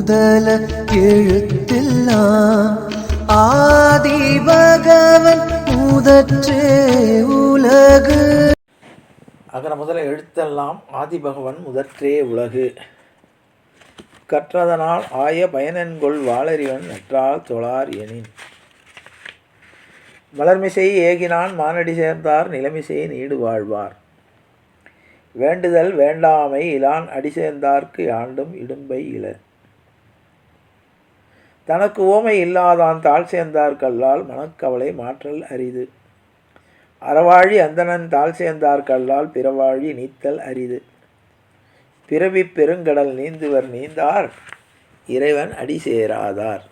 முதல எழுத்தெல்லாம் ஆதி பகவன் முதற்றே உலகு. அகர முதல எழுத்தெல்லாம் ஆதி பகவன் முதற்றே உலகு. கற்றதனால் ஆய பயனென்கொள் வாளறிவன் நற்றால் தொழார் எனின். மலர்மிசை ஏகினான் மானடி சேர்ந்தார் நிலமிசை நீடு வாழ்வார். வேண்டுதல் வேண்டாமை இலான் அடி சேர்ந்தார்க்கு ஆண்டும் இடும்பை இலர். தனக்கு ஓமை இல்லாதான் தாழ் சேர்ந்தார் கல்லால் மனக்கவலை மாற்றல் அரிது. அறவாழி அந்தணன் தாழ் சேர்ந்தார் கல்லால் பிறவாழி நீத்தல் அரிது. பிறவி பெருங்கடல் நீந்துவர் நீந்தார் இறைவன் அடி சேராதார்.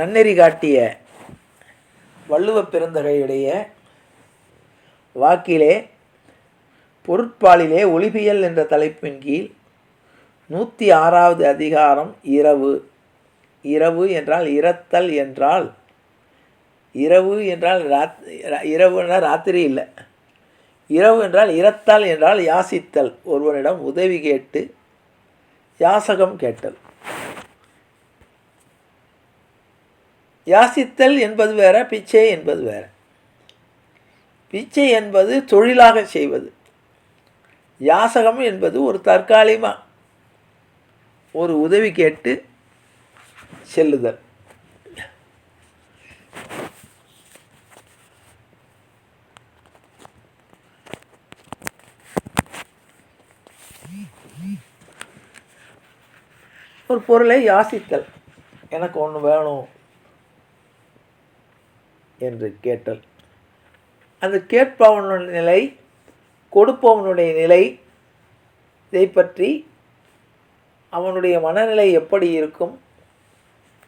நன்னெறி காட்டிய வள்ளுவப் பெருந்தகையுடைய வாக்கிலே பொருட்பாலிலே ஒளிபியல் என்ற தலைப்பின் கீழ் 106வது அதிகாரம் இரவு. இரவு என்றால் இரத்தல் என்றால் இரவு என்றால் இரவுன்னா ராத்திரி இல்லை. இரவு என்றால் இரத்தல் என்றால் யாசித்தல், ஒருவனிடம் உதவி கேட்டு யாசகம் கேட்டல். யாசித்தல் என்பது வேற, பிச்சை என்பது வேற. பிச்சை என்பது தொழிலாக செய்வது. யாசகம் என்பது ஒரு தற்காலிகமாக ஒரு உதவி கேட்டு செல்லுதல். ஒரு பொருளை யாசித்தல், எனக்கு ஒன்று வேணும் என்று கேட்டல். அந்த கேட்பவனுடைய நிலை, கொடுப்பவனுடைய நிலை, இதை பற்றி அவனுடைய மனநிலை எப்படி இருக்கும்,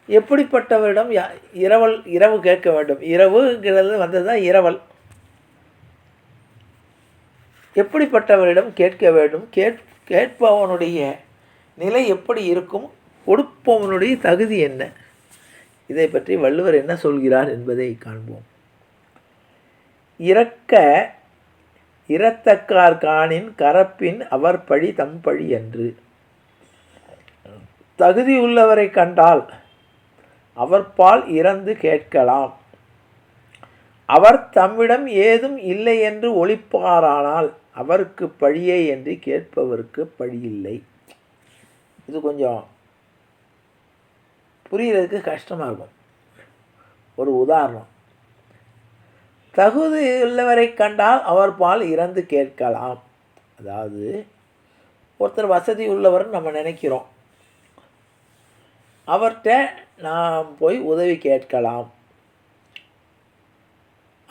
எப்படிப்பட்டவரிடம் இரவு கேட்க வேண்டும். இரவுங்கிறது வந்தது தான் இரவல். எப்படிப்பட்டவரிடம் கேட்க வேண்டும், கேட்பவனுடைய நிலை எப்படி இருக்கும், கொடுப்பவனுடைய தகுதி என்ன, இதை பற்றி வள்ளுவர் என்ன சொல்கிறார் என்பதை காண்போம். இரத்தக்கார் காணின் கரப்பின் அவர் பழி தம் பழி என்று. தகுதியுள்ளவரை கண்டால் அவர் பால் இறந்து கேட்கலாம். அவர் தம்மிடம் ஏதும் இல்லை என்று ஒளிப்பாரானால் அவருக்கு பழியே என்று கேட்பவருக்கு பழியில்லை. இது கொஞ்சம் புரிகிறதுக்கு கஷ்டமாக இருக்கும். ஒரு உதாரணம், தகுதி உள்ளவரை கண்டால் அவர் பால் இறந்து கேட்கலாம். அதாவது ஒருத்தர் வசதி உள்ளவர்னு நம்ம நினைக்கிறோம், அவர்கிட்ட நாம் போய் உதவி கேட்கலாம்.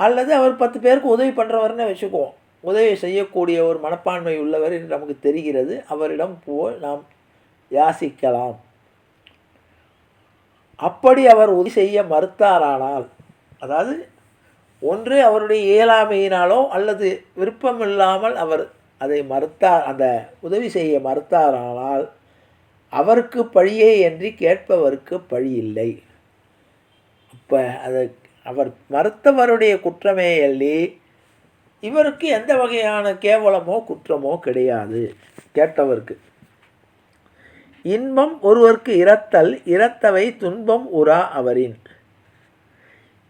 அல்லது அவர் 10 பேருக்கு உதவி பண்ணுறவர்னு வச்சுக்குவோம். உதவி செய்யக்கூடிய ஒரு மனப்பான்மை உள்ளவர் என்று நமக்கு தெரிகிறது. அவரிடம் போய் நாம் யாசிக்கலாம். அப்படி அவர் உதவி செய்ய மறுத்தாரானால், அதாவது ஒன்று அவருடைய இயலாமையினாலோ அல்லது விருப்பமில்லாமல் அவர் அதை மறுத்தார், அந்த உதவி செய்ய மறுத்தாரானால் அவருக்கு பழியே என்று கேட்பவருக்கு பழி இல்லை. அப்போ அதை அவர் மறுத்தவருடைய குற்றமே அல்லி இவருக்கு எந்த வகையான கேவலமோ குற்றமோ கிடையாது கேட்டவருக்கு. இன்பம் ஒருவருக்கு இரத்தல் இரத்தவை துன்பம் உறா அவரின்.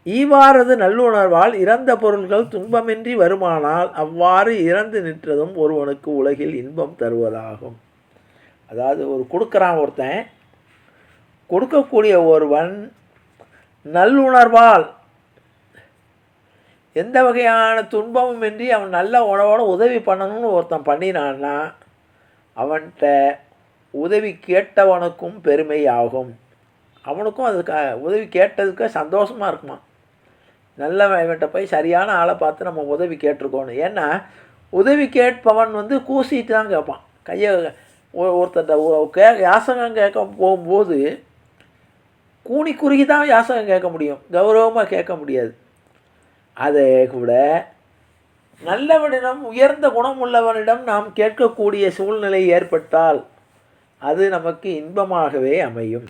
ஈவாரது நல்லுணர்வால் இறந்த பொருள்கள் துன்பமின்றி வருமானால் அவ்வாறு இறந்து நிற்றதும் ஒருவனுக்கு உலகில் இன்பம் தருவதாகும். அதாவது கொடுக்குறான் ஒருத்தன், கொடுக்கக்கூடிய ஒருவன் நல்லுணர்வால் எந்த வகையான துன்பமும் இன்றி அவன் நல்ல உணவோடு உதவி பண்ணணும்னு ஒருத்தன் பண்ணினான்னா அவன்கிட்ட உதவி கேட்டவனுக்கும் பெருமை ஆகும். அவனுக்கும் அதுக்கு உதவி கேட்டதுக்கு சந்தோஷமாக இருக்குமா. நல்லவன்கிட்ட போய் சரியான ஆளை பார்த்து நம்ம உதவி கேட்டிருக்கோணும். ஏன்னா உதவி கேட்பவன் கூசிட்டு தான் கேட்பான். கையை ஒருத்தர் யாசகம் கேட்க போகும்போது கூனி குறுகி தான் யாசகம் கேட்க முடியும், கௌரவமாக கேட்க முடியாது. அதை கூட நல்லவனிடம், உயர்ந்த குணம் உள்ளவனிடம் நாம் கேட்கக்கூடிய சூழ்நிலை ஏற்பட்டால் அது நமக்கு இன்பமாகவே அமையும்.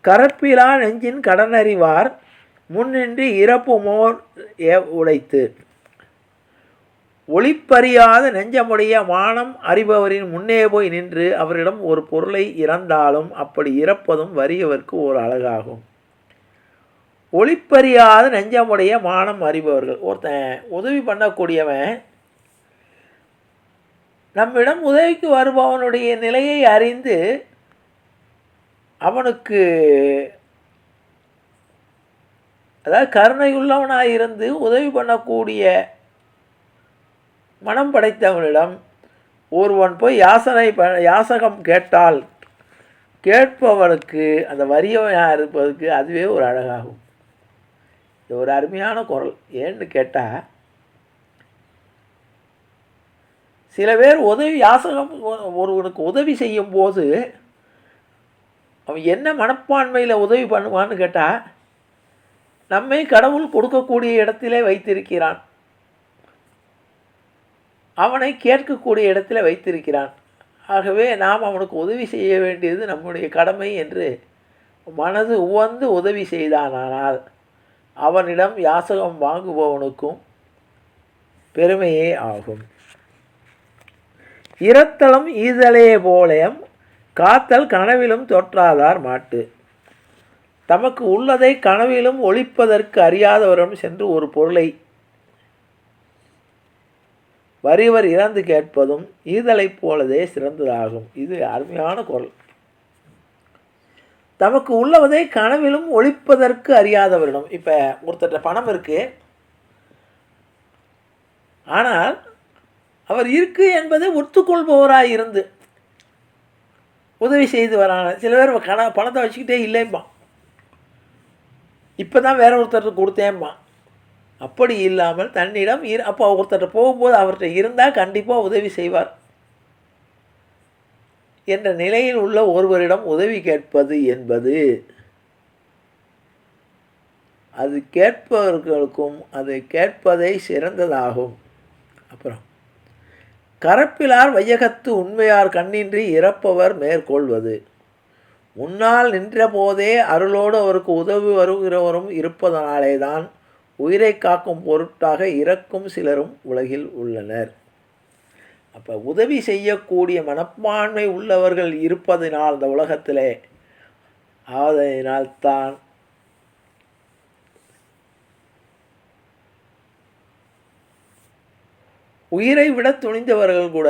கரப்பிலா நெஞ்சின் கடனறிவார் முன்னின்றி இறப்புமோர் உடைத்து. ஒளிப்பறியாத நெஞ்சமுடைய மானம் அறிபவரின் முன்னே போய் நின்று அவரிடம் ஒரு பொருளை இறந்தாலும் அப்படி இறப்பதும் வறியவர்க்கு ஒரு அழகாகும். ஒளிப்பறியாத நெஞ்சமுடைய மானம் அறிபவர்கள், ஒருத்தன் உதவி பண்ணக்கூடியவன் நம்மிடம் உதவிக்கு வருபவனுடைய நிலையை அறிந்து அவனுக்கு அதாவது கருணையுள்ளவனாக இருந்து உதவி பண்ணக்கூடிய மனம் படைத்தவனிடம் ஒருவன் போய் யாசகம் கேட்டால் கேட்பவனுக்கு அந்த வறியவனாக இருப்பதற்கு அதுவே ஒரு அழகாகும். இது ஒரு அருமையான குரல். ஏன்னு கேட்டால், சில பேர் யாசகம் ஒருவனுக்கு உதவி செய்யும் போது அவன் என்ன மனப்பான்மையில் உதவி பண்ணுவான்னு கேட்டால், நம்மை கடவுள் கொடுக்கக்கூடிய இடத்திலே வைத்திருக்கிறான், அவனை கேட்கக்கூடிய இடத்துல வைத்திருக்கிறான். ஆகவே நாம் அவனுக்கு உதவி செய்ய வேண்டியது நம்முடைய கடமை என்று மனது உவந்து உதவி செய்தானால் அவனிடம் யாசகம் வாங்குபவனுக்கும் பெருமையே ஆகும். இரத்தலும் ஈதலே போலயம் காத்தல் கனவிலும் தொற்றாதார் மாட்டு. தமக்கு உள்ளதை கனவிலும் ஒழிப்பதற்கு அறியாதவரிடம் சென்று ஒரு பொருளை வறியவர் இறந்து கேட்பதும் ஈதலைப் போலதே சிறந்ததாகும். இது அருமையான குரல். தமக்கு உள்ளவதை கனவிலும் ஒழிப்பதற்கு அறியாதவரிடம், இப்போ ஒருத்தர் பணம் இருக்குது, ஆனால் அவர் இருக்கு என்பதை ஒத்துக்கொள்பவராக இருந்து உதவி செய்து வராங்க. சில பேர் பணத்தை வச்சுக்கிட்டே இல்லைம்பான், இப்போ தான் வேற ஒருத்தருக்கு கொடுத்தேம்பான். அப்படி இல்லாமல் தன்னிடம் அப்போ ஒருத்தர் போகும்போது அவர்கிட்ட இருந்தால் கண்டிப்பாக உதவி செய்வார் என்ற நிலையில் உள்ள ஒருவரிடம் உதவி கேட்பது என்பது அது கேட்பவர்களுக்கும் அது கேட்பதை சிறந்ததாகும். அப்புறம் கரப்பிலார் வையகத்து உண்மையார் கண்ணின்றி இறப்பவர் மேற்கொள்வது. முன்னால் நின்ற போதே அருளோடு அவருக்கு உதவி வருகிறவரும் இருப்பதனாலே தான் உயிரை காக்கும் பொருட்டாக இறக்கும் சிலரும் உலகில் உள்ளனர். அப்போ உதவி செய்யக்கூடிய மனப்பான்மை உள்ளவர்கள் இருப்பதனால் இந்த உலகத்திலே ஆவதனால்தான் உயிரை விட துணிந்தவர்கள் கூட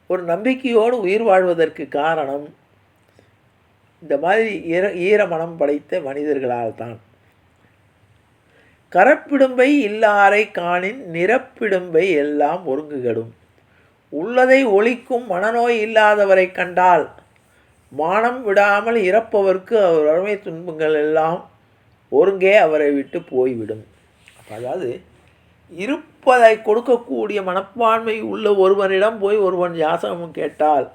ஒரு நம்பிக்கையோடு உயிர் வாழ்வதற்கு காரணம் இந்த மாதிரி ஈர மனம் படைத்த மனிதர்களால் தான். கரப்பிடும்பை இல்லாரை காணின் நிரப்பிடும்பை எல்லாம் ஒருங்குகடும். உள்ளதை ஒழிக்கும் மனநோய் இல்லாதவரை கண்டால் மானம் விடாமல் இறப்பவர்க்கு அவர் அருமை துன்பங்கள் எல்லாம் ஒருங்கே அவரை விட்டு போய்விடும். அதாவது இருப்பதை கொடுக்கக்கூடிய மனப்பான்மை உள்ள ஒருவனிடம் போய் ஒருவன் யாசகம் கேட்டால்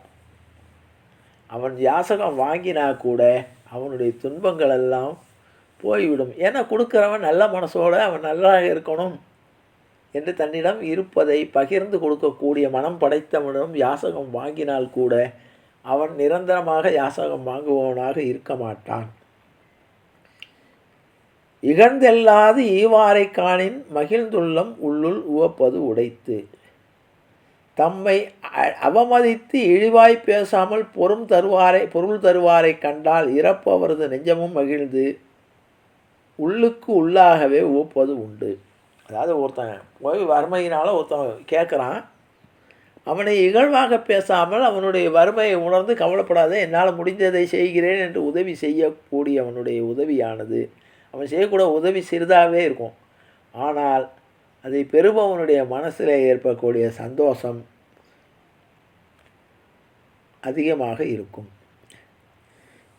அவன் யாசகம் வாங்கினா கூட அவனுடைய துன்பங்கள் எல்லாம் போய்விடும். ஏன்னா கொடுக்குறவன் நல்ல மனசோடு அவன் நல்லா இருக்கணும் என்று தன்னிடம் இருப்பதை பகிர்ந்து கொடுக்கக்கூடிய மனம் படைத்தவனிடம் யாசகம் வாங்கினால் கூட அவன் நிரந்தரமாக யாசகம் வாங்குபவனாக இருக்க மாட்டான். இகழ்ந்தெல்லாது ஈவாரை காணின் மகிழ்ந்துள்ளம் உள்ளுள் உவப்பது உடைத்து. தம்மை அவமதித்து இழிவாய் பேசாமல் பொருள் தருவாரை கண்டால் இறப்பவரது நெஞ்சமும் மகிழ்ந்து உள்ளுக்கு உள்ளாகவே உவப்பது உண்டு. அதாவது ஒருத்தன் போய் வறுமையினால் ஒருத்தன் கேட்குறான், அவனை இகழ்வாக பேசாமல் அவனுடைய வறுமையை உணர்ந்து கவலைப்படாத, என்னால் முடிந்ததை செய்கிறேன் என்று உதவி செய்யக்கூடிய அவனுடைய உதவியானது அவன் செய்யக்கூட உதவி சிறிதாகவே இருக்கும். ஆனால் அதை பெறுபவனுடைய மனசில் ஏற்படக்கூடிய சந்தோஷம் அதிகமாக இருக்கும்.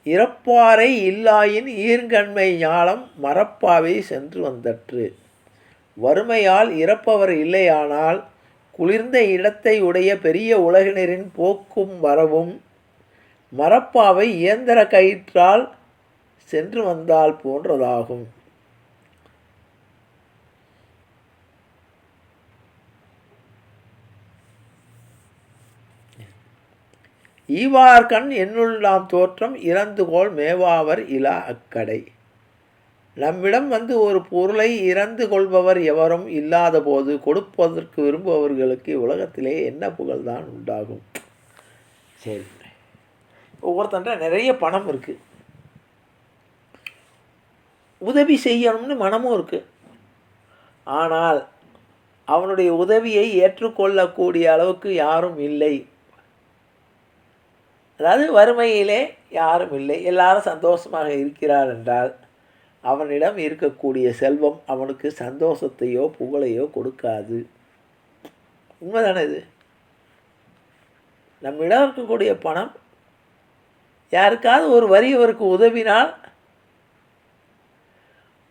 இறப்பாரை இல்லாயின் ஈர்கண்மை ஞாலம் மரப்பாவை சென்று வந்தற்று. வறுமையால் இறப்பவர் இல்லையானால் குளிர்ந்த இடத்தை உடைய பெரிய உலகினரின் போக்கும் வரவும் மரப்பாவை இயந்திர கயிற்றால் சென்று வந்தால் போன்றதாகும். ஈவார்கண் என்னுள்ளாம் தோற்றம் இறந்துகோள் மேவாவர் இலா அக்கடை. நம்மிடம் வந்து ஒரு பொருளை இறந்து கொள்பவர் எவரும் இல்லாத போது கொடுப்பதற்கு விரும்புபவர்களுக்கு உலகத்திலே என்ன புகழ்தான் உண்டாகும். சரி, ஒவ்வொருத்தன்ட்ட நிறைய பணம் இருக்குது, உதவி செய்யணும்னு மனமும் இருக்குது. ஆனால் அவனுடைய உதவியை ஏற்றுக்கொள்ளக்கூடிய அளவுக்கு யாரும் இல்லை. அதாவது வறுமையிலே யாரும் இல்லை, எல்லாரும் சந்தோஷமாக இருக்கிறார் என்றால் அவனிடம் இருக்கக்கூடிய செல்வம் அவனுக்கு சந்தோஷத்தையோ புகழையோ கொடுக்காது. உண்மைதானே இது? நம்மிடம் இருக்கக்கூடிய பணம் யாருக்காவது ஒரு வறியவருக்கு உதவினால்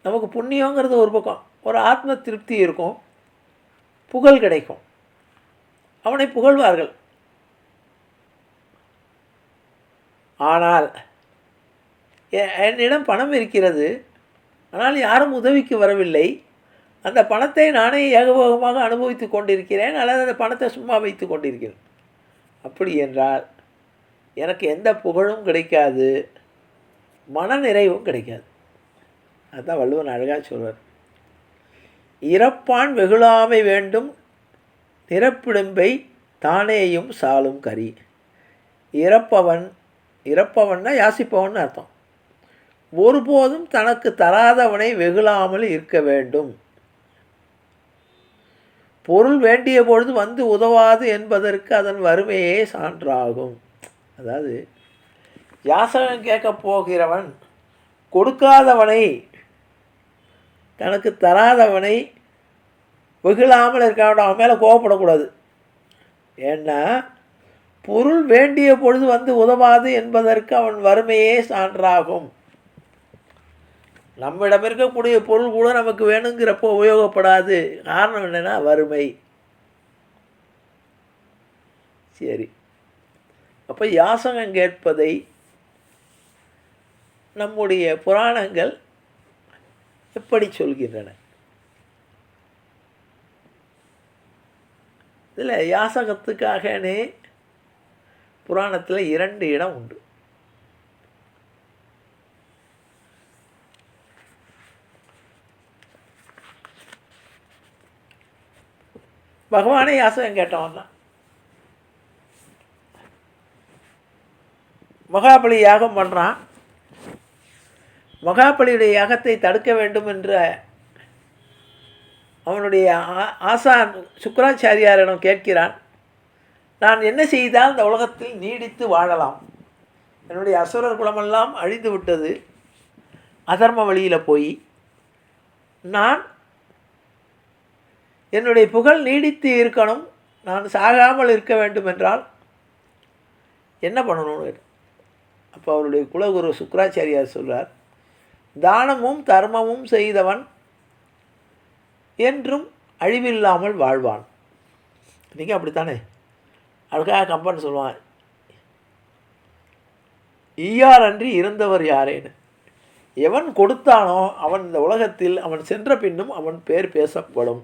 நமக்கு புண்ணியங்கிறது ஒரு பக்கம், ஒரு ஆத்ம திருப்தி இருக்கும், புகழ் கிடைக்கும், அவனை புகழ்வார்கள். ஆனால் என்னிடம் பணம் இருக்கிறது, ஆனால் யாரும் உதவிக்கு வரவில்லை, அந்த பணத்தை நானே ஏகபோகமாக அனுபவித்து கொண்டிருக்கிறேன், அல்லது அந்த பணத்தை சும்மா வைத்து கொண்டிருக்கிறேன். அப்படி என்றால் எனக்கு எந்த புகழும் கிடைக்காது, மன நிறைவும் கிடைக்காது. அதுதான் வள்ளுவன் அழகாக சொல்வார், இறப்பான் வெகுளாமை வேண்டும் நிரப்பிடும்பை தானேயும் சாலும் கரி. இறப்பவன்னா யாசிப்பவன் அர்த்தம். ஒருபோதும் தனக்கு தராதவனை வெகுளாமல் இருக்க வேண்டும். பொருள் வேண்டிய பொழுது வந்து உதவாது என்பதற்கு அதன் வறுமையே சான்றாகும். அதாவது யாசகம் கேட்க போகிறவன் கொடுக்காதவனை, தனக்கு தராதவனை வெகுளாமல் இருக்க வேண்டும், அவன் மேலே கோவப்படக்கூடாது. ஏன்னா பொருள் வேண்டிய பொழுது வந்து உதவாது என்பதற்கு அவன் வறுமையே சான்றாகும். நம்மிடம் இருக்கக்கூடிய பொருள் கூட நமக்கு வேணுங்கிறப்போ உபயோகப்படாது. காரணம் என்னென்னா வறுமை. சரி, அப்போ யாசகம் கேட்பதை நம்முடைய புராணங்கள் எப்படி சொல்கின்றன? இதில் யாசகத்துக்காகனே புராணத்தில் 2 இடம் உண்டு. பகவானே யாசகம் கேட்டவன் தான். மகாபலி யாகம் பண்ணுறான். மகாபலியுடைய யாகத்தை தடுக்க வேண்டும் என்ற அவனுடைய ஆசான் சுக்கராச்சாரியாரிடம் கேட்கிறான். நான் என்ன செய்தால் இந்த உலகத்தில் நீடித்து வாழலாம்? என்னுடைய அசுரர் குலமெல்லாம் அழிந்து விட்டது, அதர்ம வழியில் போய் நான் என்னுடைய புகழ் நீடித்து இருக்கணும், நான் சாகாமல் இருக்க வேண்டும் என்றால் என்ன பண்ணணும்னு. அப்போ அவருடைய குலகுரு சுக்கராச்சாரியார் சொல்கிறார், தானமும் தர்மமும் செய்தவன் என்றும் அழிவில்லாமல் வாழ்வான். இன்றைக்கி அப்படித்தானே? அதுக்காக கம்பன் சொல்லுவான், ஈயார் அன்றி இருந்தவர் யாரேன்னு. எவன் கொடுத்தானோ அவன் இந்த உலகத்தில் அவன் சென்ற பின்னும் அவன் பேர் பேசப்படும்.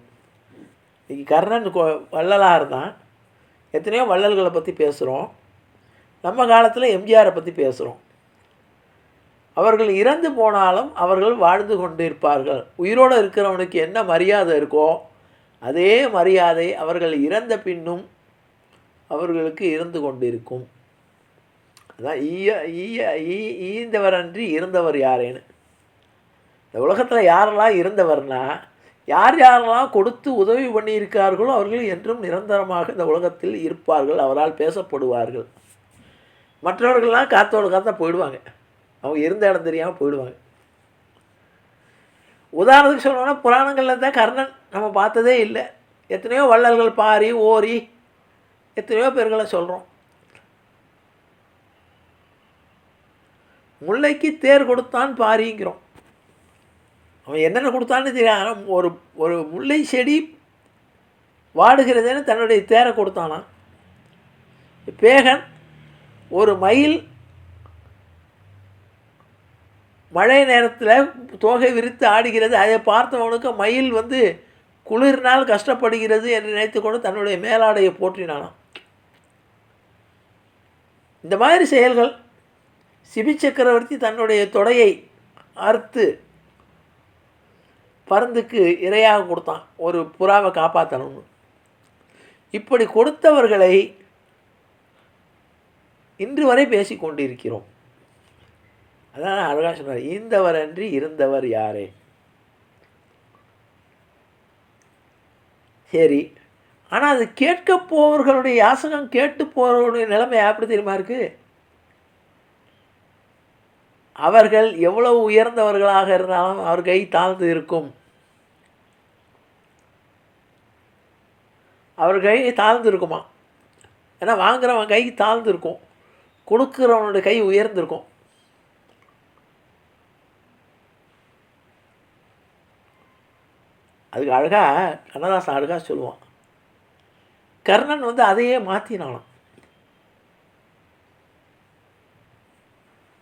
இன்றைக்கி கர்ணன் வள்ளலாக இருந்தான், எத்தனையோ வள்ளல்களை பற்றி பேசுகிறோம். நம்ம காலத்தில் எம்ஜிஆரை பற்றி பேசுகிறோம். அவர்கள் இறந்து போனாலும் அவர்கள் வாழ்ந்து கொண்டு இருப்பார்கள். உயிரோடு இருக்கிறவனுக்கு என்ன மரியாதை இருக்கோ அதே மரியாதை அவர்கள் இறந்த பின்னும் அவர்களுக்கு இருந்து கொண்டிருக்கும். அதான் ஈந்தவர் அன்றி இருந்தவர் யாரேன்னு. இந்த உலகத்தில் யாரெல்லாம் இருந்தவர்னா யார் யாரெல்லாம் கொடுத்து உதவி பண்ணியிருக்கார்களோ அவர்கள் என்றும் நிரந்தரமாக இந்த உலகத்தில் இருப்பார்கள், அவரால் பேசப்படுவார்கள். மற்றவர்கள்லாம் காத்தோடு காத்தா போயிடுவாங்க, அவங்க இருந்த இடம் தெரியாமல் போயிடுவாங்க. உதாரணத்துக்கு சொல்லணும்னா புராணங்களில் தான் கர்ணன் நம்ம பார்த்ததே இல்லை. எத்தனையோ வள்ளல்கள், பாரி, ஓரி, எத்தனையோ பேர்களை சொல்கிறோம். முல்லைக்கு தேர் கொடுத்தான் பாரிங்கிறோம். அவன் என்னென்ன கொடுத்தான்னு தெரியாது. ஒரு ஒரு முல்லை செடி வாடுகிறதுன்னு தன்னுடைய தேரை கொடுத்தானா. பேகன் ஒரு மயில் மழை நேரத்தில் தோகை விரித்து ஆடுகிறது, அதை பார்த்தவனுக்கு மயில் குளிர்னால் கஷ்டப்படுகிறது என்று நினைத்து கொண்டு தன்னுடைய மேலாடையை போற்றினானாம். இந்த மாதிரி செயல்கள். சிபி சக்கரவர்த்தி தன்னுடைய தொடையை அறுத்து பருந்துக்கு இரையாக கொடுத்தான், ஒரு புறாவை காப்பாற்றணும்னு. இப்படி கொடுத்தவர்களை இன்று வரை பேசி கொண்டிருக்கிறோம். அதான் அழகாக சொன்னார், ஈந்தவர் அன்றி இருந்தவர் யாரே. சரி, ஆனால் அது கேட்க போவர்களுடைய யாசகம் கேட்டு போகிறவருடைய நிலைமை எப்படி தெரியுமா இருக்குது? அவர்கள் எவ்வளவு உயர்ந்தவர்களாக இருந்தாலும் அவர் கை தாழ்ந்து இருக்கும். அவர் கை தாழ்ந்து இருக்குமா? ஏன்னா வாங்குறவன் கை தாழ்ந்து இருக்கும், கொடுக்குறவனுடைய கை உயர்ந்திருக்கும். அதுக்கு அழகாக கண்ணதாசன் அழகாக சொல்லுவான், கர்ணன் வந்து அதையே மாற்றினானான்.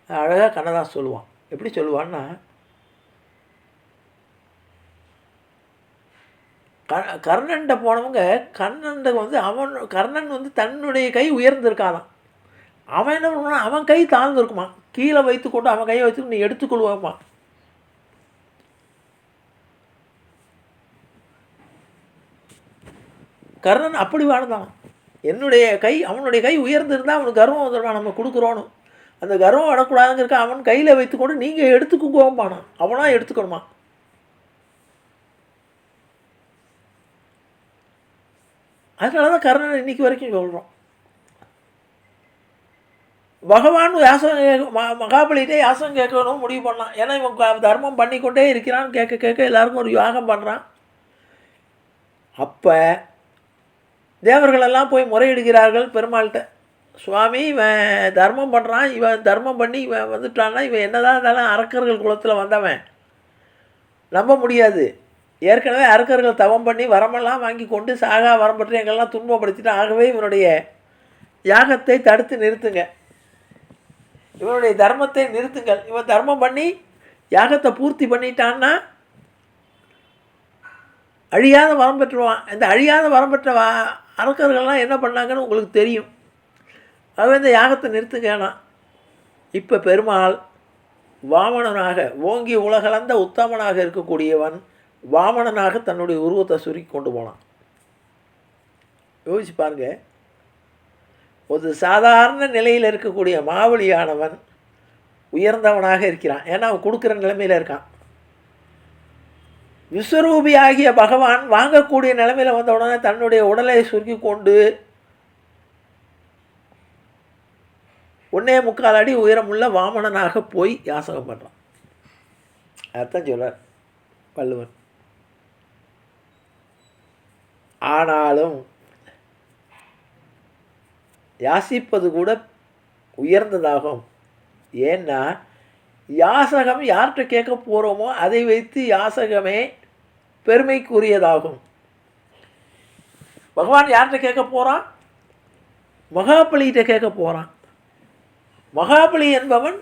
அழகாக கண்ணதாசன் சொல்லுவான். எப்படி சொல்லுவான்னா, கர்ணன்ட்ட போனவங்க கர்ணன்ட்ட வந்து கர்ணன் வந்து தன்னுடைய கை உயர்ந்திருக்காதான், அவன் என்ன பண்ணுவான், அவன் கை தாழ்ந்துருக்குமா, கீழே வைத்து கொண்டு அவன் கையை வச்சு நீ எடுத்துக்கொள்வாமா. கர்ணன் அப்படி வாழ்ந்தான். என்னுடைய கை அவனுடைய கை உயர்ந்திருந்தால் அவனுக்கு கர்வம் வந்துடுவான், நம்ம கொடுக்குறோன்னு. அந்த கர்வம் வரக்கூடாதுங்கிறக்க அவன் கையில் வைத்துக்கொண்டு நீங்கள் எடுத்துக்குவோம்பானா, அவனாக எடுத்துக்கணுமா. அதனால தான் கர்ணன் இன்னைக்கு வரைக்கும் சொல்கிறோம். பகவான் யாசகம் மகாபலிகிட்டே யாசகம் கேட்கணும் முடிவு பண்ணான். ஏன்னா இவன் தர்மம் பண்ணிக்கொண்டே இருக்கிறான்னு கேட்க கேட்க எல்லாருக்கும் ஒரு யாகம் பண்ணுறான். அப்போ தேவர்களெல்லாம் போய் முறையிடுகிறார்கள் பெருமாள்கிட்ட, சுவாமி இவன் தர்மம் பண்ணுறான், இவன் தர்மம் பண்ணி இவன் வந்துட்டான்னா இவன் என்னதான் இருந்தாலும் அரக்கர்கள் குலத்தில் வந்தவன், நம்ப முடியாது. ஏற்கனவே அரக்கர்கள் தவம் பண்ணி வரமெல்லாம் வாங்கி கொண்டு சாகா வரம் பற்றி எங்கெல்லாம் துன்பப்படுத்திட்டு, ஆகவே இவனுடைய யாகத்தை தடுத்து நிறுத்துங்க, இவனுடைய தர்மத்தை நிறுத்துங்கள். இவன் தர்மம் பண்ணி யாகத்தை பூர்த்தி பண்ணிட்டான்னா அழியாத வரம் பெற்றுவான். இந்த அழியாத வரம் பெற்ற அரக்கர்கள்லாம் என்ன பண்ணாங்கன்னு உங்களுக்கு தெரியும். ஆகவே இந்த யாகத்தை நிறுத்துங்கண்ணா. இப்போ பெருமாள் வாமனனாக ஓங்கி உலகளந்த உத்தமனாக இருக்கக்கூடியவன் வாமனனாக தன்னுடைய உருவத்தை சுருக்கி கொண்டு போனான். யோசிச்சு பாருங்க, ஒரு சாதாரண நிலையில் இருக்கக்கூடிய மாவலியானவன் உயர்ந்தவனாக இருக்கிறான். ஏன்னா அவன் கொடுக்குற நிலைமையில் இருக்கான். விஸ்வரூபி ஆகிய பகவான் வாங்கக்கூடிய நிலைமையில் வந்த உடனே தன்னுடைய உடலை சுருக்கி கொண்டு 1.25 அடி உயரமுள்ள வாமனனாக போய் யாசகம் பண்ணுறான். அதான் சொல்றார் வள்ளுவன். ஆனாலும் யாசிப்பது கூட உயர்ந்ததாகும். ஏன்னா யாசகம் யார்கிட்ட கேட்க போகிறோமோ அதை வைத்து யாசகமே பெருமைக்குரியதாகும். பகவான் யார்கிட்ட கேட்க போகிறான்? மகாபலிகிட்ட கேட்க போகிறான். மகாபலி என்பவன்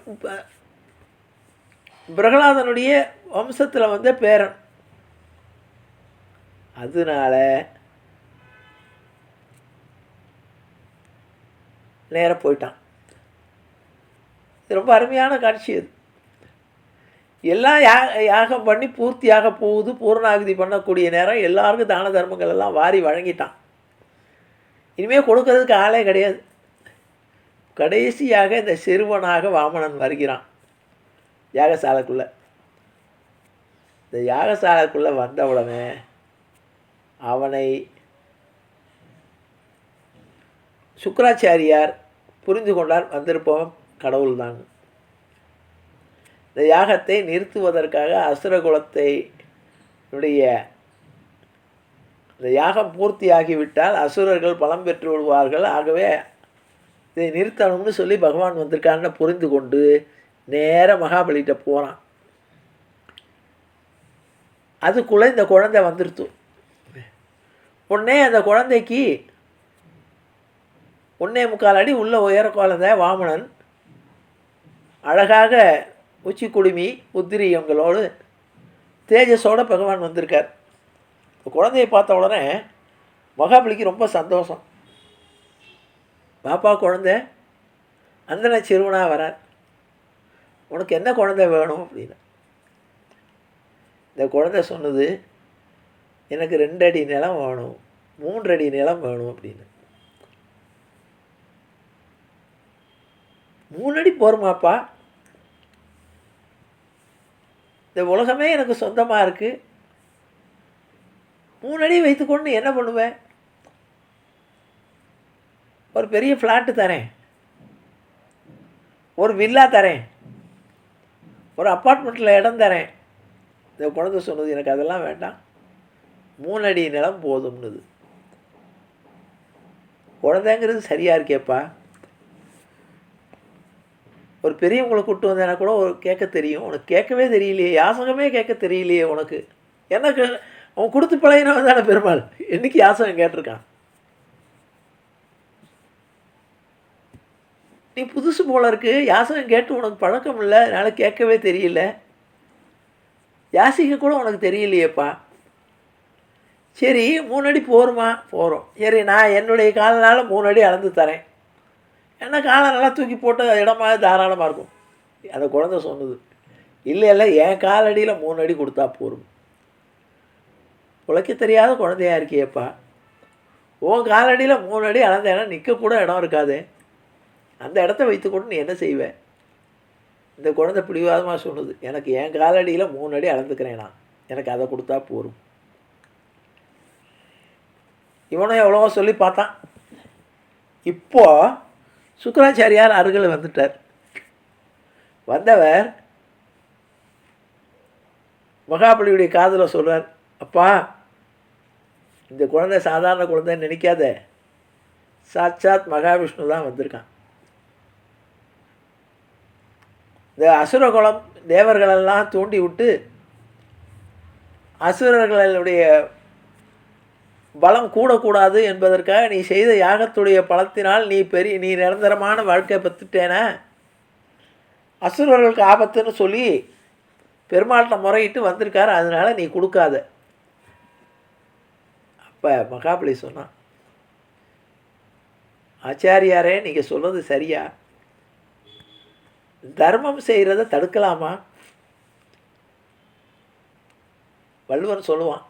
பிரகலாதனுடைய வம்சத்தில் வந்த பேரன். அதனால நேராக போயிட்டான். இது ரொம்ப அருமையான காட்சி. அது எல்லாம் யாகம் பண்ணி பூர்த்தியாக போகுது, பூர்ணாகுதி பண்ணக்கூடிய நேரம். எல்லாருக்கும் தான தர்மங்கள் எல்லாம் வாரி வழங்கிட்டான். இனிமேல் கொடுக்கறதுக்கு ஆளே கிடையாது. கடைசியாக இந்த சிறுவனாக வாமனன் வருகிறான் யாகசாலைக்குள்ளே. இந்த யாகசாலைக்குள்ளே வந்த உடனே அவனை சுக்கராச்சாரியார் புரிந்து கொண்டார், வந்திருப்பவன் கடவுள் தான். இந்த யாகத்தை நிறுத்துவதற்காக அசுரகுலத்தை இந்த யாகம் பூர்த்தியாகிவிட்டால் அசுரர்கள் பலம் பெற்று விடுவார்கள். ஆகவே இதை நிறுத்தணும்னு சொல்லி பகவான் வந்திருக்கான்னு புரிந்து கொண்டு நேர மகாபலிகிட்ட போகிறான். அதுக்குள்ளே இந்த குழந்தை வந்துடுத்து. உடனே அந்த குழந்தைக்கு 1.25 அடி உள்ள உயர குழந்தை வாமனன் அழகாக உச்சி குடுமி உத்திரியங்களோடு தேஜஸோடு பகவான் வந்திருக்கார். குழந்தையை பார்த்த உடனே மகாபலிக்கு ரொம்ப சந்தோஷம். பாப்பா குழந்தை அந்தன சிறுவனாக வரார், உனக்கு என்ன குழந்தை வேணும் அப்படின்னு. இந்த குழந்தை சொன்னது, எனக்கு 2 அடி நிலம் வேணும், 3 அடி நிலம் வேணும் அப்படின்னு. 3 அடி போருமாப்பா, இந்த உலகமே எனக்கு சொந்தமாக இருக்குது, 3 அடி வைத்துக்கொண்டு என்ன பண்ணுவேன்? ஒரு பெரிய ஃப்ளாட்டு தரேன், ஒரு வில்லா தரேன், ஒரு அப்பார்ட்மெண்ட்டில் இடம் தரேன். இந்த குழந்தை சொன்னது, எனக்கு அதெல்லாம் வேண்டாம், 3 அடி நிலம் போதும்னுது. குழந்தைங்கிறது சரியாக இருக்கேப்பா. ஒரு பெரியவங்களை கூப்பிட்டு வந்தேன்னா கூட ஒரு கேட்க தெரியும், உனக்கு கேட்கவே தெரியலையே, யாசகமே கேட்க தெரியலையே உனக்கு. எனக்கு அவன் கொடுத்து பழகினவன் தானே பெருமாள், என்னைக்கு யாசகம் கேட்டிருக்கான்? நீ புதுசு போல இருக்கு, யாசகம் கேட்டு உனக்கு பழக்கம் இல்லை, அதனால் கேட்கவே தெரியல, யாசிக்க கூட உனக்கு தெரியலையேப்பா. சரி 3 அடி போருமா? போகிறோம். சரி, நான் என்னுடைய காலனால் 3 அடி அளந்து தரேன், ஏன்னா காலை நல்லா தூக்கி போட்டு இடமாக தாராளமாக இருக்கும். அந்த குழந்தை சொன்னது, இல்லை இல்லை, என் காலடியில் 3 அடி கொடுத்தா போரும். உழைக்க தெரியாத குழந்தையாக இருக்கியப்பா, உன் காலடியில் 3 அடி அளந்தேன்னா நிற்கக்கூட இடம் இருக்காது, அந்த இடத்த வைத்துக்கொண்டு நீ என்ன செய்வேன்? இந்த குழந்தை பிடிவாதமாக சொன்னது, எனக்கு என் காலடியில் 3 அடி அளந்துக்கிறேன் நான், எனக்கு அதை கொடுத்தா போரும். இவனும் எவ்வளவோ சொல்லி பார்த்தான். இப்போது சுக்கராச்சாரியார் அருகில் வந்துட்டார். வந்தவர் மகாபலியுடைய காதில் சொல்கிறார், அப்பா, இந்த குழந்தை சாதாரண குழந்தைன்னு நினைக்காத, சாட்சாத் மகாவிஷ்ணு தான் வந்திருக்கான். இந்த அசுரகுலம் தேவர்களெல்லாம் தூண்டி விட்டு அசுரர்களுடைய பலம் கூடக்கூடாது என்பதற்காக நீ செய்த யாகத்துடைய பலத்தினால் நீ நிரந்தரமான வாழ்க்கை பெற்றுட்டேன, அசுரர்களுக்கு ஆபத்துன்னு சொல்லி பெருமாள்கிட்ட முறையிட்டு வந்திருக்காரு, அதனால் நீ கொடுக்காத. அப்போ மகாபலி சொன்னான், ஆச்சாரியாரே, நீங்கள் சொல்கிறது சரியா? தர்மம் செய்கிறத தடுக்கலாமா? வள்ளுவன் சொல்லுவான்,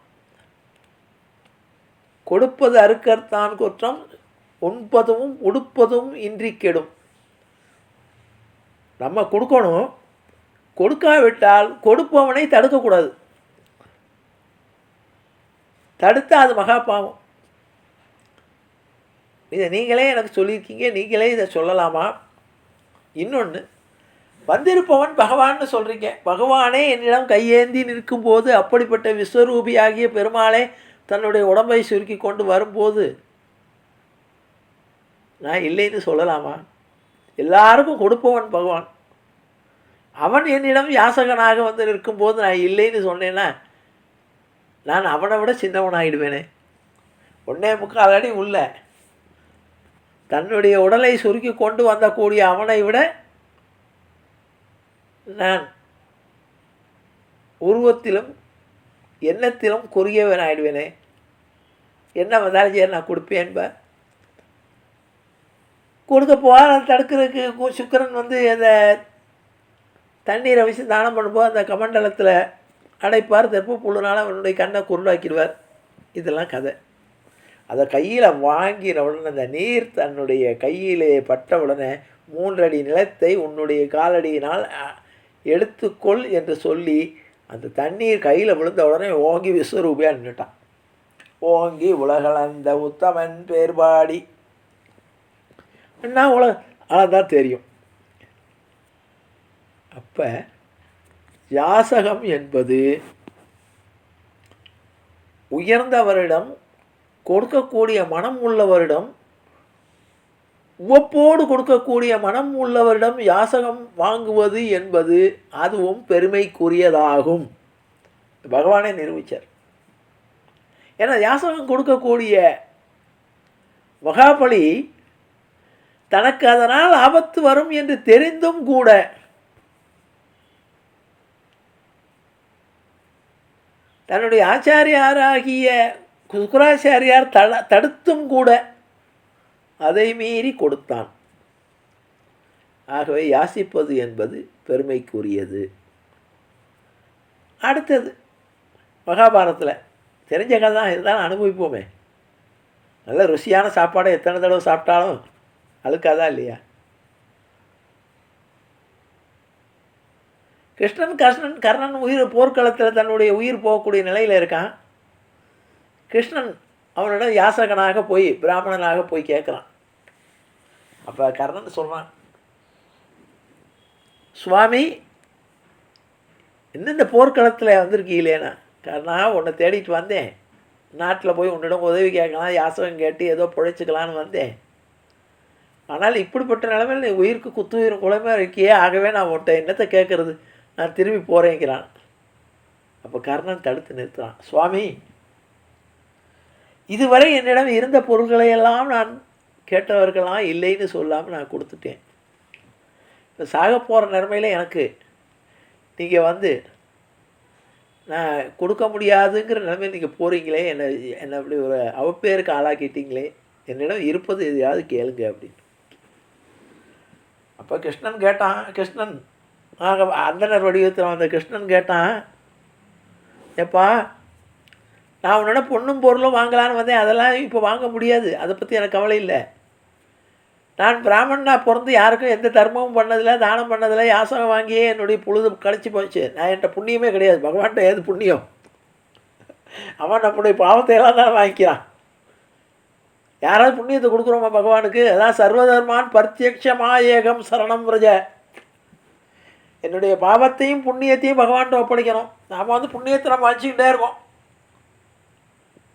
கொடுப்பது அறுக்கத்தான் குற்றம், உண்பதும் உடுப்பதும் இன்றி கெடும். நம்ம கொடுக்கணும், கொடுக்காவிட்டால் கொடுப்பவனை தடுக்கக்கூடாது, தடுத்தா அது மகா பாவம். இதை நீங்களே எனக்கு சொல்லியிருக்கீங்க, நீங்களே இதை சொல்லலாமா? இன்னொன்று, வந்திருப்பவன் பகவான்னு சொல்கிறீங்க, பகவானே என்னிடம் கையேந்தி நிற்கும்போது, அப்படிப்பட்ட விஸ்வரூபியாகிய பெருமாளே தன்னுடைய உடம்பை சுருக்கி கொண்டு வரும்போது நான் இல்லைன்னு சொல்லலாமா? எல்லாருக்கும் கொடுப்பவன் பகவான், அவன் என்னிடம் யாசகனாக வந்து நிற்கும்போது நான் இல்லைன்னு சொன்னேன்னா நான் அவனை விட சின்னவனாகிடுவேனே. 1.25 அடி உள்ள தன்னுடைய உடலை சுருக்கி கொண்டு வந்தக்கூடிய அவனை விட நான் உருவத்திலும் எண்ணத்திலும் குறுகியவன் ஆகிடுவேனே. என்ன வந்தாலும் சரி நான் கொடுப்பேன்ப. கொடுக்க போகாத தடுக்கிறதுக்கு சுக்கிரன் வந்து அந்த தண்ணீரை வச்சு தானம் பண்ணும்போது அந்த கமண்டலத்தில் அடைப்பார், தெற்ப புல்லுனால அவனுடைய கண்ணை குருடாக்கிடுவார். இதெல்லாம் கதை. அதை கையில் வாங்கின உடனே அந்த நீர் தன்னுடைய கையிலே பட்ட உடனே 3 அடி நிலத்தை உன்னுடைய காலடியினால் எடுத்துக்கொள் என்று சொல்லி அந்த தண்ணீர் கையில் விழுந்த உடனே ஓங்கி விஸ்வரூபியாக நின்றுட்டான். ஓங்கி உலகளந்த உத்தமன் பேர்பாடி என்ன அதான் தெரியும். அப்போ யாசகம் என்பது உயர்ந்தவரிடம் கொடுக்கக்கூடிய மனம் உள்ளவரிடம், உவப்போடு கொடுக்கக்கூடிய மனம் உள்ளவரிடம் யாசகம் வாங்குவது என்பது அதுவும் பெருமைக்குரியதாகும். பகவானே நிரூபித்தார். ஏன்னா யாசகம் கொடுக்கக்கூடிய மகாபலி தனக்கு அதனால் ஆபத்து வரும் என்று தெரிந்தும் கூட தன்னுடைய ஆச்சாரியாராகிய சுக்கராச்சாரியார் தடுத்தும் கூட அதை மீறி கொடுத்தான். ஆகவே யாசிப்பது என்பது பெருமைக்குரியது. அடுத்தது மகாபாரதத்தில் தெரிஞ்ச கதை தான், இருந்தாலும் அனுபவிப்போமே. நல்ல ருசியான சாப்பாடை எத்தனை தடவை சாப்பிட்டாலும் அழுக்காதான் இல்லையா? கர்ணன் உயிர் போர்க்களத்தில் தன்னுடைய உயிர் போகக்கூடிய நிலையில் இருக்கான். கிருஷ்ணன் அவனிடம் யாசகனாக போய் பிராமணனாக போய் கேட்குறான். அப்போ கர்ணன் சொல்கிறான், சுவாமி இன்னும் இந்த போர்க்களத்தில் வந்திருக்கீங்களேண்ணா, கர்ணா உன்னை தேடிட்டு வந்தேன், நாட்டில் போய் உன்னிடம் உதவி கேட்கலாம், யாசகம் கேட்டு ஏதோ பிழைச்சிக்கலான்னு வந்தேன். ஆனால் இப்படிப்பட்ட நிலைமையில் நீ உயிருக்கு குத்துயிரும் குழமையாக இருக்கியே, ஆகவே நான் உன்ட்ட என்னத்தை கேட்குறது, நான் திரும்பி போகிறேங்கிறான். அப்போ கர்ணன் தடுத்து நிறுத்துறான். சுவாமி, இதுவரை என்னிடம் இருந்த பொருள்களையெல்லாம் நான் கேட்டவர்களாம் இல்லைன்னு சொல்லாமல் நான் கொடுத்துட்டேன். இப்போ சாக போகிற நிலைமையில் எனக்கு நீங்கள் வந்து நான் கொடுக்க முடியாதுங்கிற நிலைமையில் நீங்கள் போகிறீங்களே, என்னை அப்படி ஒரு அவப்பேருக்கு ஆளாக்கிட்டீங்களே, என்னிடம் இருப்பது எதையாவது கேளுங்க அப்படின்னு. அப்போ கிருஷ்ணன் கேட்டான். கிருஷ்ணன் அந்தனர் வடிவத்தில் வந்த கிருஷ்ணன் கேட்டான், ஏப்பா நான் உன்னோட பொண்ணும் பொருளும் வாங்கலான்னு வந்தேன், அதெல்லாம் இப்போ வாங்க முடியாது, அதை பற்றி எனக்கு கவலை இல்லை. நான் பிராமணனாக பிறந்து யாருக்கும் எந்த தர்மமும் பண்ணதில்லை, தானம் பண்ணதில்லை, யாசகம் வாங்கியே என்னுடைய பொழுது கழிச்சு போச்சு. நான் என்கிட்ட புண்ணியமே கிடையாது, பகவான்கிட்ட ஏது புண்ணியம்? அவன் நம்முடைய பாவத்தையெல்லாம் தான் வாங்கிக்கிறான். யாராவது புண்ணியத்தை கொடுக்குறோமா பகவானுக்கு? அதான் சர்வதர்மான் பரித்யக்ஷமா ஏகம் சரணம் விரஜ. என்னுடைய பாவத்தையும் புண்ணியத்தையும் பகவான்கிட்ட ஒப்படைக்கணும். நாம் வந்து புண்ணியத்தை நம்ம வச்சுக்கிட்டே இருக்கோம்,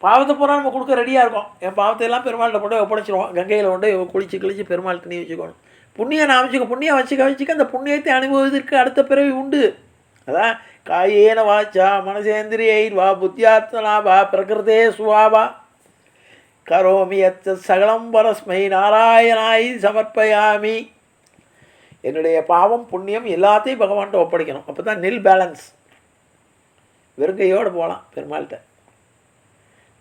பாவத்தை பூரா நம்ம கொடுக்க ரெடியாக இருக்கோம். என் பாவத்தையெல்லாம் பெருமாள்கிட்ட கொண்டு ஒப்படைச்சிருவோம், கங்கையில் கொண்டு குளிச்சு பெருமாள் தண்ணி வச்சுக்கணும். புண்ணியம் நான் வச்சுக்க, புண்ணியம் வச்சுக்க அந்த புண்ணியத்தை அனுபவிப்பதற்கு அடுத்த பிறவி உண்டு. அதான் காயேன வாச்சா மனசேந்திரியை வா புத்தியாத்மனா வா பிரகிருதே சுவாபா கரோமி அத்த சகலம் பரஸ்மை நாராயணாய் சமர்ப்பயாமி. என்னுடைய பாவம் புண்ணியம் எல்லாத்தையும் பகவான்கிட்ட ஒப்படைக்கணும். அப்போ தான் நில் பேலன்ஸ். வெறுங்கையோடு போகலாம் பெருமாள்கிட்ட.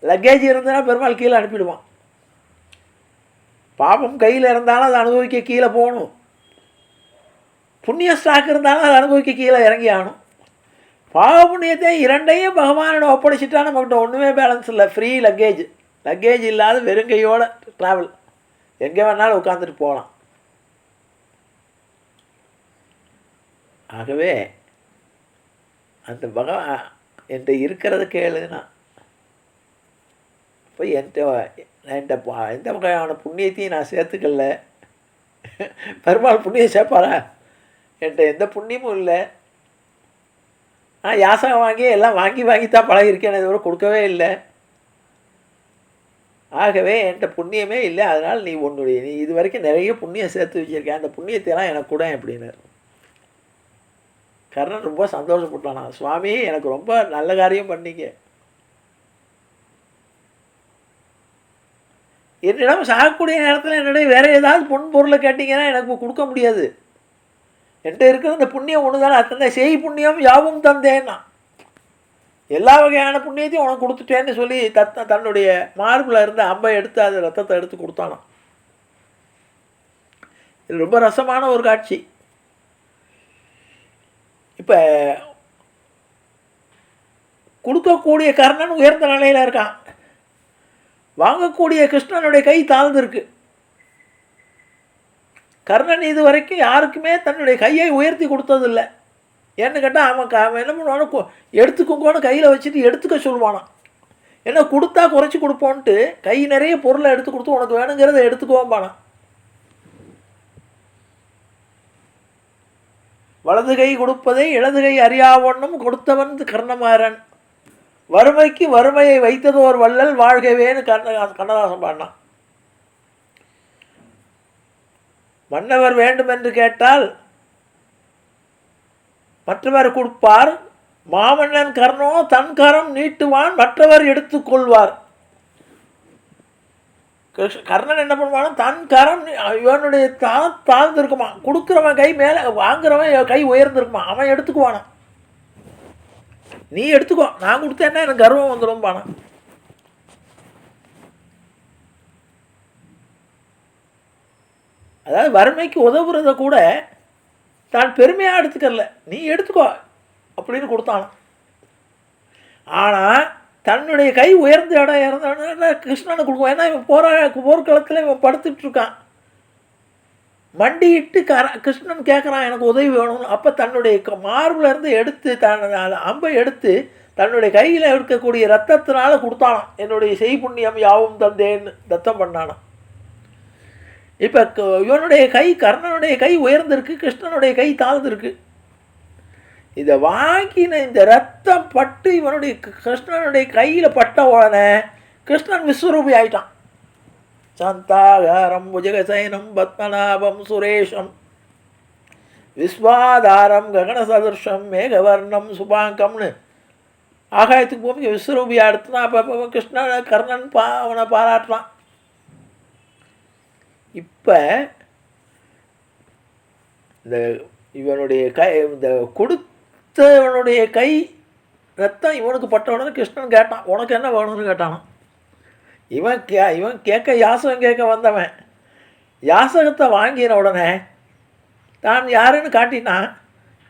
லக்கேஜ் இருந்ததுன்னா பெருமாள் கீழே அனுப்பிடுவான். பாபம் கையில் இருந்தாலும் அதை அனுபவிக்க கீழே போகணும், புண்ணிய ஸ்டாக் இருந்தாலும் அதை அனுபவிக்க கீழே இறங்கி ஆகணும். பாவ புண்ணியத்தை இரண்டையும் பகவானோட ஒப்படைச்சிட்டா நம்மகிட்ட ஒன்றுமே பேலன்ஸ் இல்லை. ஃப்ரீ லக்கேஜ், லக்கேஜ் இல்லாத வெறுங்கையோட ட்ராவல், எங்கே வேணாலும் உட்காந்துட்டு போகலாம். ஆகவே அந்த பகவான் என்கிட்ட இருக்கிறத கேளுன்னா, இப்போ எந்த வகையான புண்ணியத்தையும் நான் சேர்த்துக்கல. பெருமாள் புண்ணியம் சேர்ப்பாரா? என்கிட்ட எந்த புண்ணியமும் இல்லை. நான் யாசகம் வாங்கி எல்லாம் வாங்கித்தான் பழகிருக்கேன், இதுவரை கொடுக்கவே இல்லை. ஆகவே என்கிட்ட புண்ணியமே இல்லை. அதனால் நீ இது வரைக்கும் நிறைய புண்ணியம் சேர்த்து வச்சுருக்கேன், அந்த புண்ணியத்தையெல்லாம் எனக்கு கூட அப்படின்னாரு. கர்ணன் ரொம்ப சந்தோஷப்பட்டானா, சுவாமி எனக்கு ரொம்ப நல்ல காரியம் பண்ணீங்க, என்னிடம் சாகக்கூடிய நேரத்தில் என்னுடைய வேறு ஏதாவது பொருளை கேட்டிங்கன்னா எனக்கு கொடுக்க முடியாது, என்கிட்ட இருக்கிற இந்த புண்ணியம் ஒன்று தானே, அத்தனை செய் புண்ணியம் யாவும் தந்தேன்னா, எல்லா வகையான புண்ணியத்தையும் உனக்கு கொடுத்துட்டேன்னு சொல்லி தன்னுடைய மார்பில் இருந்த அம்பை எடுத்து அது ரத்தத்தை எடுத்து கொடுத்தானான். இது ரொம்ப ரசமான ஒரு காட்சி. இப்போ கொடுக்கக்கூடிய கர்ணன் உயர்ந்த நிலையில் இருக்கான், வாங்கக்கூடிய கிருஷ்ணனுடைய கை தாழ்ந்திருக்கு. கர்ணன் இது வரைக்கும் யாருக்குமே தன்னுடைய கையை உயர்த்தி கொடுத்ததில்லை. ஏன்னு கேட்டால் அவன் என்ன பண்ணுவானு, எடுத்துக்கோன்னு கையில் வச்சுட்டு எடுத்துக்க சொல்லுவானான். ஏன்னா கொடுத்தா குறைச்சி கொடுப்போன்ட்டு கை நிறைய பொருளை எடுத்து கொடுத்து உனக்கு வேணுங்கிறத எடுத்துக்குவோம்பானான். வலது கை கொடுப்பதை இடது கை அறியாவண்ணம் கொடுத்தவன் கர்ணமாறன், வறுமைக்கு வறுமையை வைத்தது ஒரு வள்ளல் வாழ்கவேன்னு கண்ணதாசன் பாடினான். மன்னவர் வேண்டும் என்று கேட்டால் மற்றவர் கொடுப்பார், மாமன்னன் கர்ணோ தன் கரம் நீட்டுவான் மற்றவர் எடுத்துக்கொள்வார். கர்ணன் என்ன பண்ணுவானோ தன் கரம் இவனுடைய தாழ்ந்திருக்குமா, கொடுக்குறவன் கை மேலே, வாங்குறவன் கை உயர்ந்திருக்குமா, அவன் எடுத்துக்குவானா. நீ எடுத்துக்கோ, நான் கொடுத்தேன்னா எனக்கு கர்வம் வந்துடும் பானா. அதாவது வறுமைக்கு உதவுறத கூட தான் பெருமையாக எடுத்துக்கல, நீ எடுத்துக்கோ அப்படின்னு கொடுத்தானா. ஆனால் தன்னுடைய கை உயர்ந்த இடம் இறந்தோன்னா கிருஷ்ணனுக்கு கொடுக்கும். ஏன்னா இவன் போர்க்களத்தில் இவன் படுத்துட்ருக்கான். மண்டியிட்டு கிருஷ்ணன் கேட்குறான் எனக்கு உதவி வேணும்னு. அப்போ தன்னுடைய மார்பிலேருந்து எடுத்து அம்பை எடுத்து தன்னுடைய கையில் இருக்கக்கூடிய ரத்தத்தினால கொடுத்தானான். என்னுடைய செய்புண்ணியம் யாவும் தந்தேன்னு தத்தம் பண்ணானான். இப்போ இவனுடைய கை, கர்ணனுடைய கை உயர்ந்திருக்கு, கிருஷ்ணனுடைய கை தாழ்ந்திருக்கு. இதை வாங்கின இந்த ரத்தம் பட்டு இவனுடைய கிருஷ்ணனுடைய கையில் பட்ட உடனே கிருஷ்ணன் விஸ்வரூபி ஆயிட்டான். சாந்தாகாரம் புஜகசயனம் பத்மநாபம் சுரேஷம் விஸ்வாதாரம் ககன சதுர்ஷம் மேகவர்ணம் சுபாங்கம்னு ஆகாயத்துக்கு பூமிக்கு விஸ்வரூபியாக எடுத்துனா. அப்போ கிருஷ்ணன் கர்ணன் அவனை பாராட்டுறான். இப்போ இந்த இவனுடைய கை, இந்த கொடுத்தவனுடைய கை ரத்தம் இவனுக்கு பட்ட உடனே கிருஷ்ணன் கேட்டான் உனக்கு என்ன வேணும்னு கேட்டானான். இவன் கேட்க யாசகம் கேட்க வந்தவன் யாசகத்தை வாங்கின உடனே தான் யாருன்னு காட்டினான்.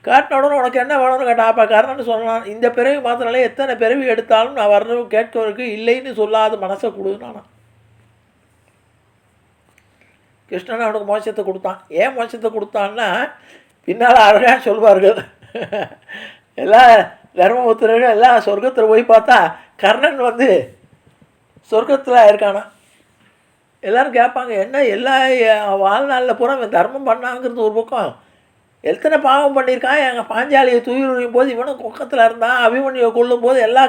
காட்டின உடனே உனக்கு என்ன வேணும்னு கேட்டான். அப்போ கர்ணன் சொன்னான் இந்த பிறவி மாத்தினாலே எத்தனை பிறவி எடுத்தாலும் நான் வர்றது கேட்கவருக்கு இல்லைன்னு சொல்லாத மனசை கொடுனானா. கிருஷ்ணன் அவனுக்கு மோட்சத்தை கொடுத்தான். ஏன் மோட்சத்தை கொடுத்தான்னா பின்னால் அழகாக சொல்வார்கள். எல்லா தர்மபுத்திரர்கள் எல்லாம் சொர்க்கத்தில் போய் பார்த்தா கர்ணன் சொர்க்கத்தில் இருக்கானா. எல்லோரும் கேட்பாங்க என்ன எல்லா வாழ்நாளில் பூரா இவன் தர்மம் பண்ணாங்கிறது ஒரு பக்கம், எத்தனை பாவம் பண்ணியிருக்கான். எங்கள் பாஞ்சாலியை துயிலும் போது இவனும் குக்கத்தில் இருந்தான், அபிமன்யுவை கொள்ளும் போது எல்லா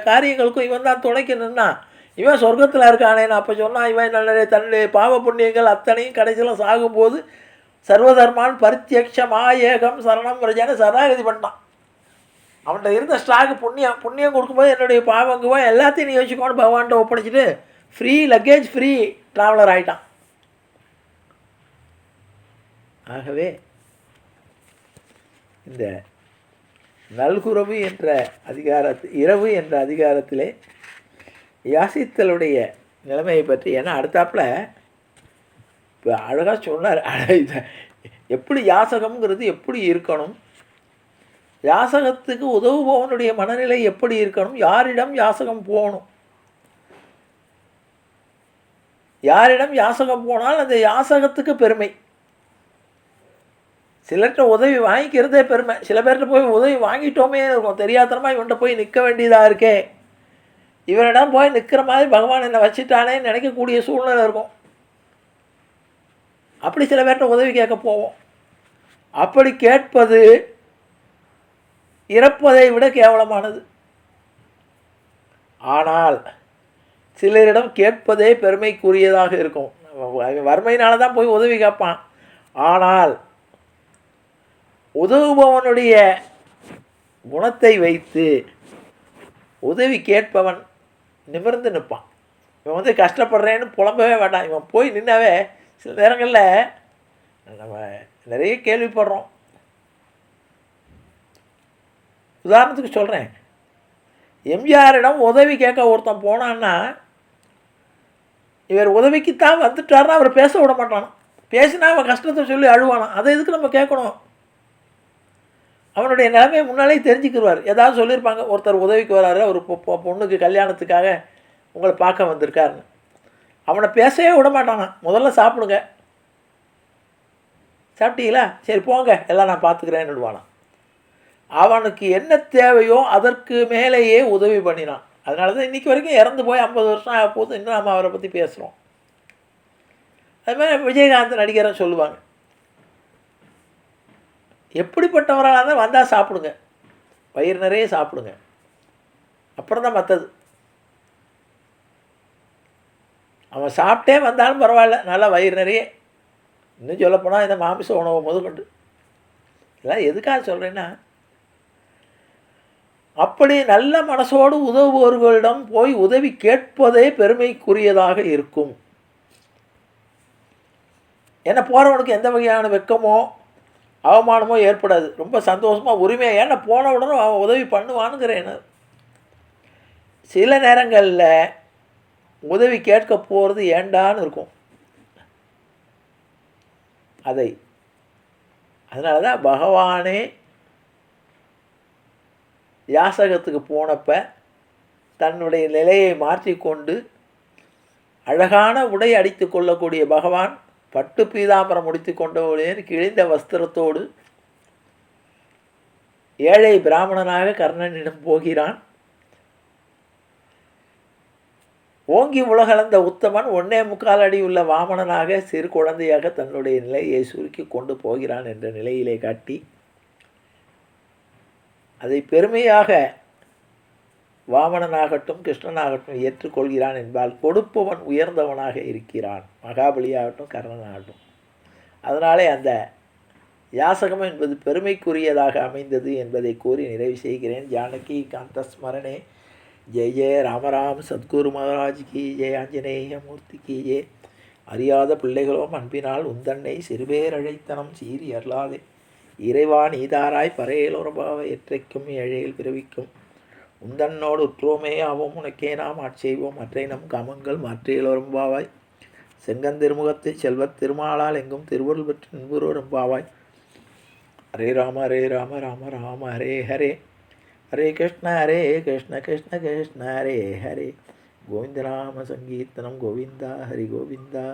காரியங்களுக்கும் இவன் தான் துணைக்கு நின்னான். இவன் சொர்க்கத்தில் இருக்கானேன்னு அப்போ சொன்னான். இவன் தன்னுடைய பாவ புண்ணியங்கள் அத்தனையும் கடைசியில் சாகும்போது சர்வதர்மான் பரித்தியக்ஷமா ஏகம் சரணம் பிரஜான சரணாகதி பண்ணான். அவன்கிட்ட இருந்த ஸ்டாக்கு புண்ணியம் கொடுக்கும்போது என்னுடைய பாவங்குவோம் எல்லாத்தையும் நீ யோசிக்கணும் பகவான்கிட்ட ஒப்படைச்சிட்டு ஃப்ரீ லக்கேஜ் ஃப்ரீ ட்ராவலர் ஆகிட்டான். ஆகவே இந்த நல்குரவு என்ற இரவு என்ற அதிகாரத்திலே யாசித்தலுடைய நிலைமையை பற்றி, ஏன்னா அடுத்தாப்புல இப்போ அழகாக சொன்னார். எப்படி யாசகம்ங்கிறது எப்படி இருக்கணும், யாசகத்துக்கு உதவுபவனுடைய மனநிலை எப்படி இருக்கணும், யாரிடம் யாசகம் போகணும், யாரிடம் யாசகம் போனால் அந்த யாசகத்துக்கு பெருமை. சிலர்கிட்ட உதவி வாங்கிக்கிறதே பெருமை. சில பேர்கிட்ட போய் உதவி வாங்கிட்டோமே இருக்கும், தெரியாதனமாக இவன்கிட்ட போய் நிற்க வேண்டியதாக இருக்கே, இவனிடம் போய் நிற்கிற மாதிரி பகவான் என்னை வச்சுட்டானேன்னு நினைக்கக்கூடிய சூழ்நிலை இருக்கும். அப்படி சில பேர்கிட்ட உதவி கேட்க போவோம். அப்படி கேட்பது இறப்பதை விட கேவலமானது. ஆனால் சிலரிடம் கேட்பதே பெருமைக்குரியதாக இருக்கும். வறுமையினால தான் போய் உதவி கேட்பான். ஆனால் உதவுபவனுடைய குணத்தை வைத்து உதவி கேட்பவன் நிமிர்ந்து நிற்பான். இவன் கஷ்டப்படுறேன்னு புலம்பவே வேண்டாம். இவன் போய் நின்னாவே சில நேரங்களில் நம்ம நிறைய கேள்விப்படுறோம். உதாரணத்துக்கு சொல்கிறேன், எம்ஜிஆரிடம் உதவி கேட்க ஒருத்தன் போனான்னா இவர் உதவிக்குத்தான் வந்துட்டார்னா அவர் பேச விட மாட்டானா. பேசினா அவன் கஷ்டத்தை சொல்லி அழுவானான். அதை எதுக்கு நம்ம கேட்கணும்? அவனுடைய நிலைமையை முன்னாலே தெரிஞ்சுக்கிடுவார். ஏதாவது சொல்லியிருப்பாங்க, ஒருத்தர் உதவிக்கு வராரு, ஒரு பொண்ணுக்கு கல்யாணத்துக்காக உங்களை பார்க்க வந்திருக்காருன்னு. அவனை பேசவே விட மாட்டானா. முதல்ல சாப்பிடுங்க, சாப்பிட்டீங்களா, சரி போங்க, எல்லாம் நான் பார்த்துக்கிறேன்னு விடுவானான். அவனுக்கு என்ன தேவையோ அதற்கு மேலேயே உதவி பண்ணினான். அதனால தான் இன்றைக்கி வரைக்கும் இறந்து போய் 50 வருஷம் ஆக போது இன்னும் நம்ம அவரை பற்றி பேசுகிறோம். அதுமாதிரி விஜயகாந்த் நடிகரை சொல்லுவாங்க, எப்படிப்பட்டவராக இருந்தால் வந்தால் சாப்பிடுங்க, வயிறு நிறைய சாப்பிடுங்க, அப்புறம் தான் மற்றது. அவன் சாப்பிட்டே வந்தாலும் பரவாயில்ல, நல்லா வயிறு நிறைய. இன்னும் சொல்லப்போனால் இந்த மாமிச உணவு முதற்கொண்டு. இதெல்லாம் எதுக்காக சொல்கிறேன்னா, அப்படி நல்ல மனசோடு உதவுபவர்களிடம் போய் உதவி கேட்பதே பெருமைக்குரியதாக இருக்கும். ஏன்னா போகிறவனுக்கு எந்த வகையான வெட்கமோ அவமானமோ ஏற்படாது. ரொம்ப சந்தோஷமாக உரிமையாக, ஏன்னா போன உடனே அவன் உதவி பண்ணுவானுங்கிறேன். சில நேரங்களில் உதவி கேட்க போகிறது ஏண்டான்னு இருக்கும். அதனால தான் பகவானே யாசகத்துக்கு போனப்போ தன்னுடைய நிலையை மாற்றிக்கொண்டு அழகான உடை அடித்து கொள்ளக்கூடிய பகவான் பட்டு பீதாம்பரம் முடித்து கொண்டவுடன் கிழிந்த வஸ்திரத்தோடு ஏழை பிராமணனாக கர்ணனிடம் போகிறான். ஓங்கி உலகளந்த உத்தமன் 1.25 அடி உள்ள வாமனனாக சிறு குழந்தையாக தன்னுடைய நிலையை சுருக்கி கொண்டு போகிறான் என்ற நிலையிலே காட்டி அதை பெருமையாக வாமனனாகட்டும் கிருஷ்ணனாகட்டும் ஏற்றுக்கொள்கிறான் என்பால் கொடுப்பவன் உயர்ந்தவனாக இருக்கிறான், மகாபலியாகட்டும் கர்ணனாகட்டும். அதனாலே அந்த யாசகம் என்பது பெருமைக்குரியதாக அமைந்தது என்பதை கூறி நிறைவு செய்கிறேன். ஜானகி காந்த ஸ்மரணே ஜெய ஜெய ராமராம் சத்குரு மகாராஜ் கி ஜெய ஆஞ்சநேய மூர்த்தி கி ஜெய. அறியாத பிள்ளைகளோம் அன்பினால் உந்தன்னை சிறுபேரழைத்தனம் சீறி அருளாதே இறைவா நீதாராய் பறையலொருபாவை எற்றைக்கும் ஏழையில் பிறவிக்கும் உந்தன்னோடு உற்றோமே ஆவோம் உனக்கே நாம் ஆட்செய்வோம் மற்றை நம் காமங்கள் மாற்றியலொரும்பாவாய் செங்கந்திருமுகத்தை செல்வத் திருமாலால் எங்கும் திருவருள் பெற்று நின்புறொரும்பாவாய். ஹரே ராம ராம ராம ஹரே ஹரே ஹரே கிருஷ்ண கிருஷ்ண கிருஷ்ண ஹரே ஹரே கோவிந்த நாம சங்கீர்த்தனம் கோவிந்தா ஹரி கோவிந்தா.